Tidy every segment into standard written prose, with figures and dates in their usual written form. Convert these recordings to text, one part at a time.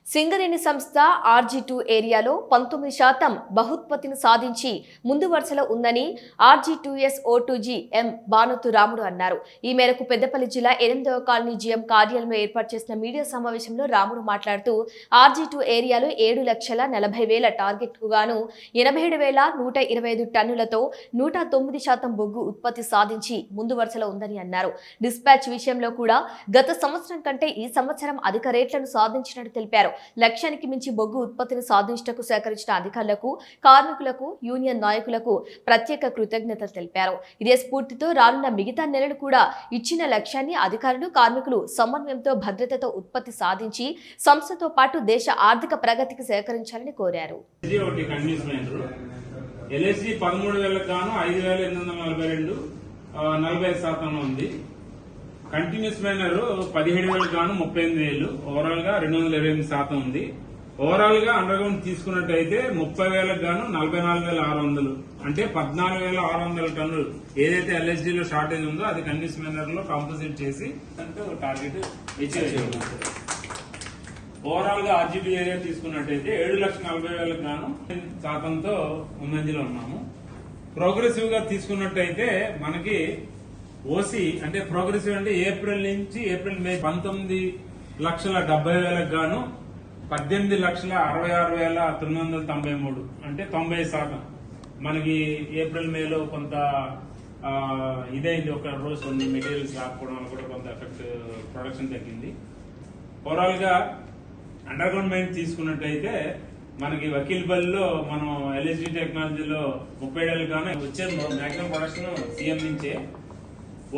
సింగరేణి సంస్థ RG2 ఏరియాలో 19% బహుత్పత్తిని సాధించి ముందు వరుసలో ఉందని RG2S O2G M బానోతు రాముడు అన్నారు. ఈ మేరకు పెద్దపల్లి జిల్లా 8వ కాలనీ GM కార్యాలయంలో ఏర్పాటు చేసిన మీడియా సమావేశంలో రాముడు మాట్లాడుతూ RG2 ఏరియాలో 7,40,000 టార్గెట్ కు గాను 87,125 టన్నులతో 109% బొగ్గు ఉత్పత్తి సాధించి ముందు వరుసలో ఉందని అన్నారు. డిస్పాచ్ విషయంలో కూడా గత సంవత్సరం కంటే ఈ సంవత్సరం అధిక రేట్లను సాధించినట్టు తెలిపారు. లక్ష్యానికి మించి బొగ్గు ఉత్పత్తిని సాధించటకు సేకరించిన అధికారులకు, కార్మికులకు, యూనియన్ నాయకులకు ప్రత్యేక కృతజ్ఞతలు తెలిపారు. ఇదే స్ఫూర్తితో రానున్న మిగతా నెలలు కూడా ఇచ్చిన లక్ష్యాన్ని అధికారులు, కార్మికులు సమన్వయంతో భద్రతతో ఉత్పత్తి సాధించి సంస్థతో పాటు దేశ ఆర్థిక ప్రగతికి సేకరించాలని కోరారు. LSG 13,000 గాను 5,842 45% ఉంది. కంటిన్యూస్ మైనర్ 17,000 గాను 38,000, ఓవరాల్ గా 228% ఉంది. ఓవరాల్ గా అండర్ గ్రౌండ్ తీసుకున్నట్టయితే 30,000 గాను 44,600, అంటే 14,600 టన్నులు ఏదైతే LSG లో షార్టేజ్ ఉందో అది కంటిన్యూస్ మైనర్ లో కాంపోజిట్ చేసి టార్గెట్ అచీవ్. ఓవరాల్ గా RG2 ఏరియా తీసుకున్నట్టయితే 7,40,000 గాను 1% ముందంజలో ఉన్నాము. ప్రోగ్రెసివ్ గా తీసుకున్నట్టయితే మనకి ఓసీ అంటే ప్రోగ్రెసివ్ అంటే ఏప్రిల్ మే 19,70,000 గాను 18,66,993, అంటే 90%. మనకి ఏప్రిల్ మేలో కొంత ఇదైంది, ఒక రోజు కొన్ని మెటీరియల్స్ రాకపోవడం వల్ల కూడా కొంత ఎఫెక్ట్, ప్రొడక్షన్ తగ్గింది. ఓవరాల్ గా అండర్ గ్రౌండ్ మైన్ తీసుకున్నట్టయితే మనకి వకీల్పల్లిలో మనం LSG టెక్నాలజీలో 30,000 గాను వచ్చే మాక్సిమం ప్రొడక్షన్ సీఎం నుంచే.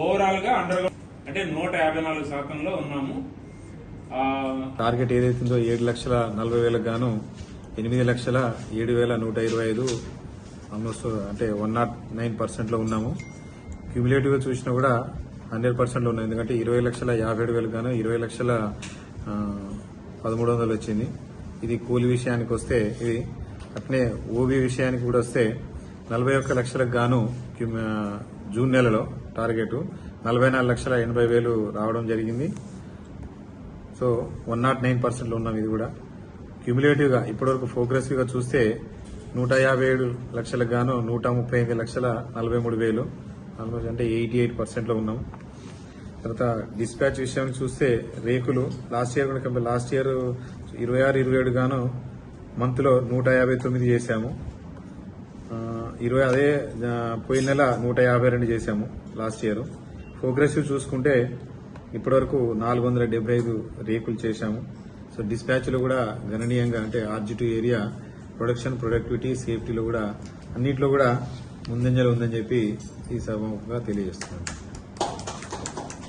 ఓవరాల్ గా అండర్ గ్రౌండ్ అంటే 154% ఉన్నాము. టార్గెట్ ఏదైతుందో 7,40,000 గాను 8,07,125 ఆల్మోస్ట్ అంటే 109% లో ఉన్నాము. క్యూములేటివ్ గా చూసినా కూడా 100% లో ఉన్నాం. ఎందుకంటే 20,57,000 గాను 20,13,00 వచ్చింది. ఇది కూలి విషయానికి వస్తే ఇది. అట్నే ఓబీ విషయానికి కూడా వస్తే 41,00,000 గాను జూన్ నెలలో టార్గెట్ 44,80,000 రావడం జరిగింది. సో 109% లో ఉన్నాం. ఇది కూడా క్యూములేటివ్ గా ఇప్పటివరకు ప్రోగ్రెసివ్ గా చూస్తే 157,00,000 గాను 138,43,000 ఆల్మోస్ట్ అంటే 88% లో ఉన్నాం. తర్వాత డిస్పాచ్ విషయానికి చూస్తే రేకులు లాస్ట్ ఇయర్ 26-27 గాను మంత్ లో 159 చేశాము. అదే పోయిన నెల 152 చేశాము లాస్ట్ ఇయర్. ప్రోగ్రెసివ్ చూసుకుంటే ఇప్పటివరకు 475 రేకులు చేశాము. సో డిస్పాచ్ లో కూడా గణనీయంగా అంటే RG2 ఏరియా ప్రొడక్షన్, ప్రొడక్టివిటీ, సేఫ్టీలో కూడా అన్నింటిలో కూడా ముందంజలో ఉందని చెప్పి ఈ సభగా తెలియజేస్తున్నాను.